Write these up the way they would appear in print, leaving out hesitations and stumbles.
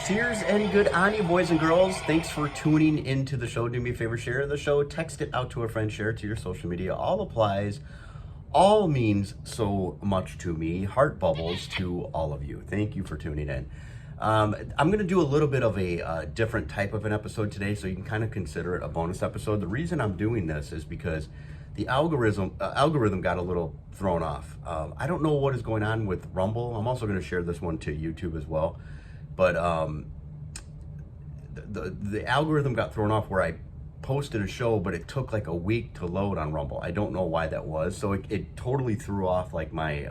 Cheers and good on you, boys and girls. Thanks for tuning into the show. Do me a favor, share the show, text it out to a friend, share it to your social media. All applies, all means so much to me. Heart bubbles to all of you. Thank you for tuning in. I'm going to do a little bit of a different type of an episode today, so you can kind of consider it a bonus episode. The reason I'm doing this is because the algorithm got a little thrown off. I don't know what is going on with Rumble. I'm also going to share this one to YouTube as well. But the algorithm got thrown off where I posted a show, but it took like a week to load on Rumble. I don't know why that was. So it totally threw off like my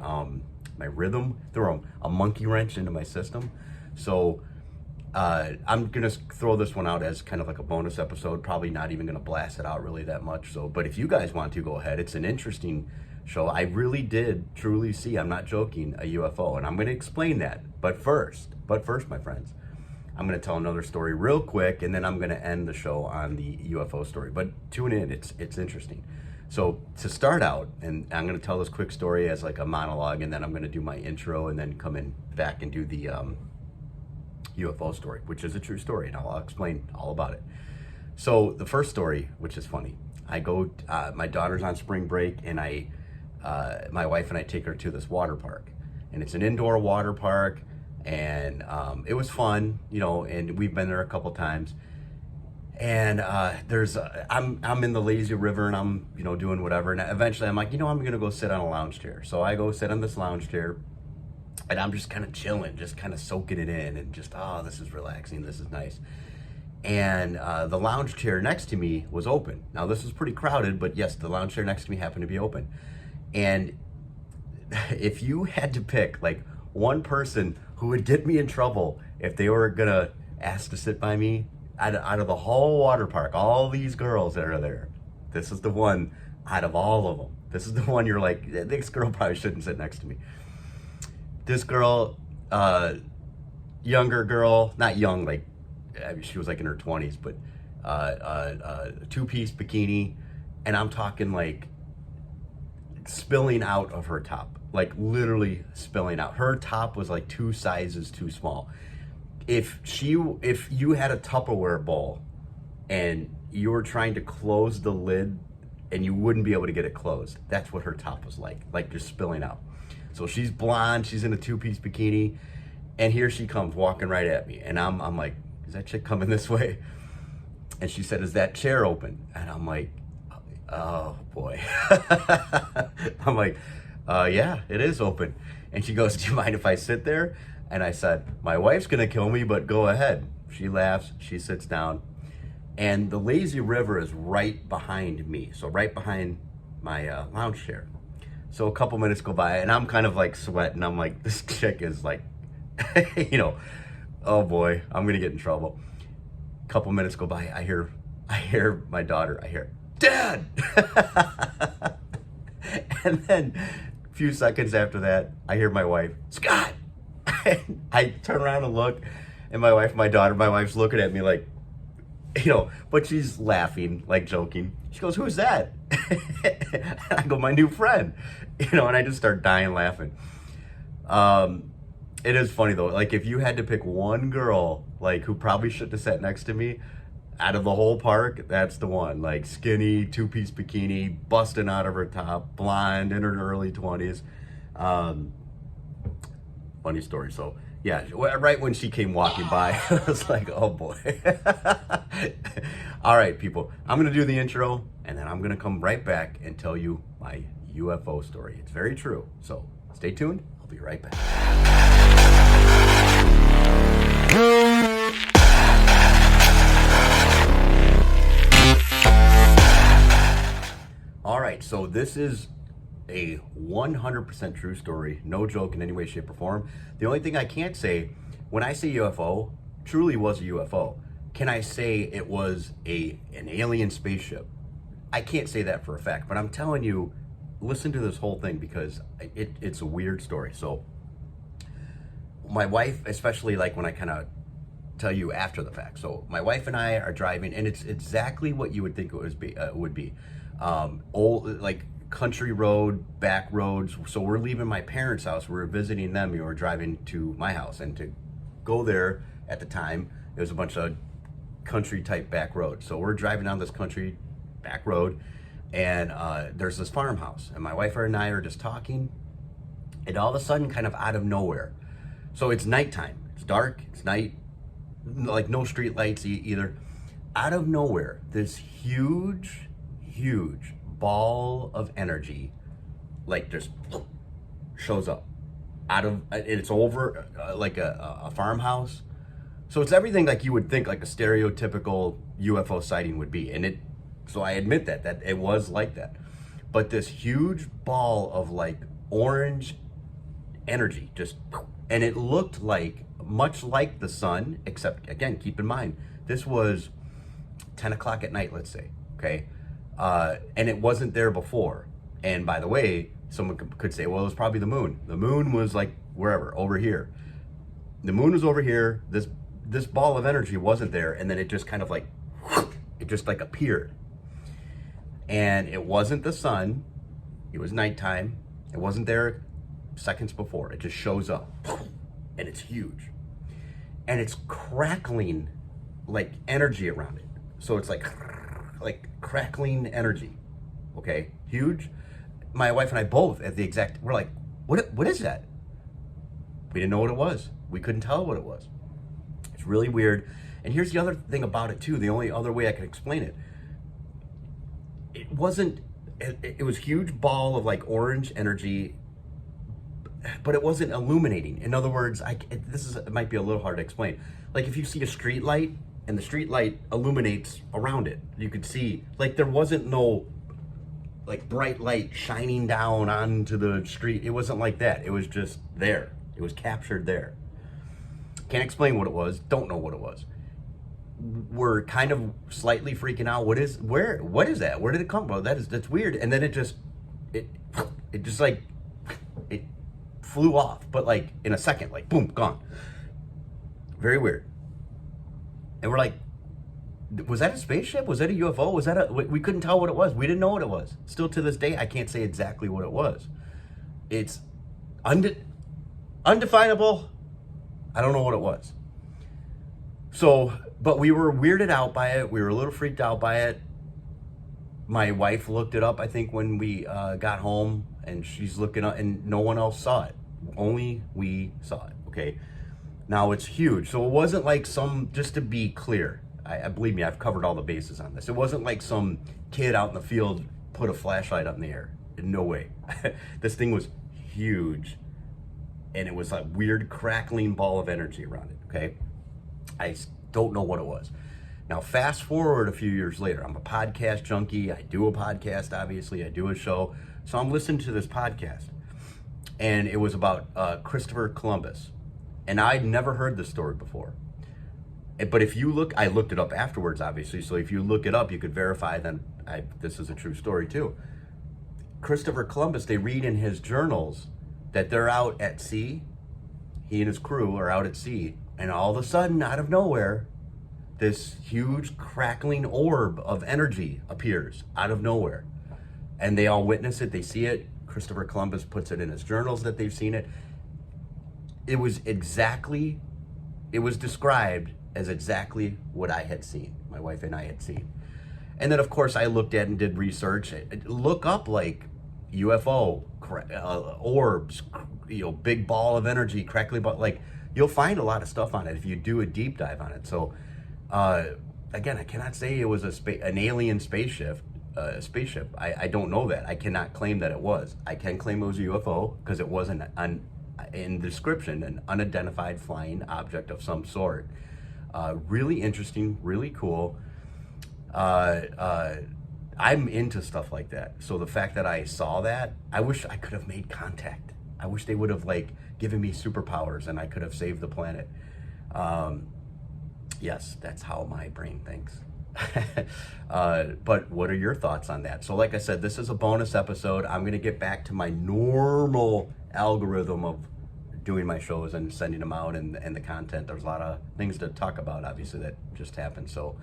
my rhythm, threw a monkey wrench into my system. So I'm gonna throw this one out as kind of like a bonus episode. Probably not even gonna blast it out really that much. So, but if you guys want to, go ahead. It's an interesting show. I really did truly see, I'm not joking, a UFO, and I'm gonna explain that. But first, my friends, I'm gonna tell another story real quick, and then I'm gonna end the show on the UFO story. But tune in, it's interesting. So to start out, and I'm gonna tell this quick story as like a monologue, and then I'm gonna do my intro, and then come in back and do the UFO story, which is a true story, and I'll explain all about it. So the first story, which is funny, I go, my daughter's on spring break, and my wife and I take her to this water park, and it's an indoor water park, and it was fun, you know, and we've been there a couple times. And I'm in the lazy river, and I'm, you know, doing whatever, and eventually I'm like, you know, I'm gonna go sit on a lounge chair. So I go sit on this lounge chair, and I'm just kind of chilling, just kind of soaking it in, and just, oh, this is relaxing, this is nice. And the lounge chair next to me was open. Now this was pretty crowded, but yes, the lounge chair next to me happened to be open. And if you had to pick like one person who would get me in trouble if they were gonna ask to sit by me out of the whole water park, all these girls that are there, this is the one out of all of them. This is the one you're like, this girl probably shouldn't sit next to me. This girl, younger girl, not young, like, I mean, she was like in her 20s, but two-piece bikini, and I'm talking like spilling out of her top, like literally spilling out. Her top was like 2 sizes too small. If you had a Tupperware bowl and you were trying to close the lid and you wouldn't be able to get it closed, that's what her top was like just spilling out. So she's blonde, she's in a 2-piece bikini, and here she comes walking right at me, and I'm like, is that chick coming this way? And she said, is that chair open? And I'm like, oh boy. I'm like, yeah, it is open. And she goes, do you mind if I sit there? And I said, my wife's gonna kill me, but go ahead. She laughs, she sits down, and the lazy river is right behind me, so right behind my lounge chair. So a couple minutes go by, and I'm kind of like sweating. I'm like, this chick is like, you know, oh boy, I'm gonna get in trouble. A couple minutes go by, I hear my daughter, I hear, Dad! And then a few seconds after that, I hear my wife, Scott! I turn around and look, and my wife's looking at me like, you know, but she's laughing, like joking. She goes, who's that? And I go, my new friend. You know, and I just start dying laughing. It is funny though, like if you had to pick one girl, like who probably shouldn't have sat next to me, out of the whole park, that's the one. Like skinny, 2-piece bikini, busting out of her top, blonde, in her early 20s. Funny story. So yeah, right when she came walking by, I was like, oh boy. All right, people, I'm gonna do the intro, and then I'm gonna come right back and tell you my UFO story. It's very true. So stay tuned. I'll be right back. All right, so this is a 100% true story, no joke in any way, shape, or form. The only thing I can't say, when I say UFO, truly was a UFO. Can I say it was an alien spaceship? I can't say that for a fact, but I'm telling you, listen to this whole thing because it's a weird story. So my wife, especially like when I kind of tell you after the fact. So my wife and I are driving, and it's exactly what you would think it would be. Old, like country road, back roads. So we're leaving my parents' house. We're visiting them. We were driving to my house, and to go there, at the time. It was a bunch of country type back road. So we're driving down this country back road, and there's this farmhouse, and my wife and I are just talking, and all of a sudden, kind of out of nowhere, so it's nighttime, it's dark, it's night, like no street lights either. Out of nowhere, this huge ball of energy, like, just shows up out of, it's over like a farmhouse. So it's everything like you would think like a stereotypical UFO sighting would be. And so I admit that it was like that. But this huge ball of like orange energy just, and it looked like, much like the sun, except again, keep in mind, this was 10 o'clock at night, let's say, okay? And it wasn't there before. And by the way, someone could say, well, it was probably the moon. The moon was like wherever, over here. The moon was over here. This ball of energy wasn't there, and then it just kind of like, it just like appeared. And it wasn't the sun. It was nighttime. It wasn't there seconds before. It just shows up, and it's huge. And it's crackling like energy around it. So it's like crackling energy, okay? Huge. My wife and I both at the exact, we're like, what is that? We didn't know what it was. We couldn't tell what it was. It's really weird. And here's the other thing about it too, the only other way I could explain it. It wasn't, it was huge ball of like orange energy, but it wasn't illuminating. In other words, it might be a little hard to explain. Like if you see a street light and the street light illuminates around it, you could see, like there wasn't no like bright light shining down onto the street. It wasn't like that. It was just there. It was captured there. Can't explain what it was. Don't know what it was. We're kind of slightly freaking out. What is that? Where did it come from? That's weird. And then it just like, it flew off, but like in a second, like boom, gone. Very weird. And we're like, was that a spaceship? Was that a UFO? Was that we couldn't tell what it was. We didn't know what it was. Still to this day, I can't say exactly what it was. It's undefinable. I don't know what it was. So, but we were weirded out by it. We were a little freaked out by it. My wife looked it up, I think, when we got home, and she's looking up, and no one else saw it. Only we saw it, okay? Now it's huge. So it wasn't like just to be clear, I believe me, I've covered all the bases on this. It wasn't like some kid out in the field put a flashlight up in the air. No way. This thing was huge, and it was a weird crackling ball of energy around it, okay? I don't know what it was. Now, fast forward a few years later, I'm a podcast junkie. I do a podcast, obviously. I do a show. So I'm listening to this podcast, and it was about Christopher Columbus. And I'd never heard this story before. But if you look, I looked it up afterwards, obviously. So if you look it up, you could verify that this is a true story too. Christopher Columbus, they read in his journals that they're out at sea. He and his crew are out at sea. And all of a sudden, out of nowhere, this huge crackling orb of energy appears out of nowhere. And they all witness it. They see it. Christopher Columbus puts it in his journals that they've seen it. It was described as exactly what I had seen, my wife and I had seen. And then, of course, I looked at and did research. Look up, like, UFO, orbs, big ball of energy, crackly ball, like, you'll find a lot of stuff on it if you do a deep dive on it. So, again, I cannot say it was an alien spaceship. I don't know that. I cannot claim that it was. I can claim it was a UFO because it wasn't in the description, an unidentified flying object of some sort. Really interesting, really cool. I'm into stuff like that. So the fact that I saw that, I wish I could have made contact. I wish they would have like given me superpowers and I could have saved the planet. Yes, that's how my brain thinks. But what are your thoughts on that? So like I said, this is a bonus episode. I'm going to get back to my normal algorithm of doing my shows and sending them out and the content. There's a lot of things to talk about, obviously, that just happened. So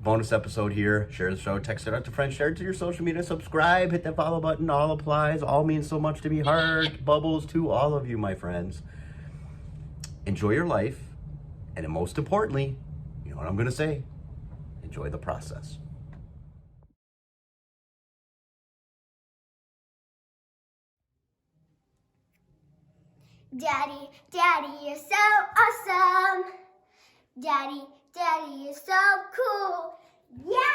bonus episode here. Share the show, text it out to friends, share it to your social media, subscribe, hit that follow button. All applies. All means so much to me. Heart bubbles to all of you, my friends. Enjoy your life. And then most importantly, you know what I'm going to say? Enjoy the process. Daddy, Daddy, you're so awesome. Daddy, Daddy, you're so cool. Yeah!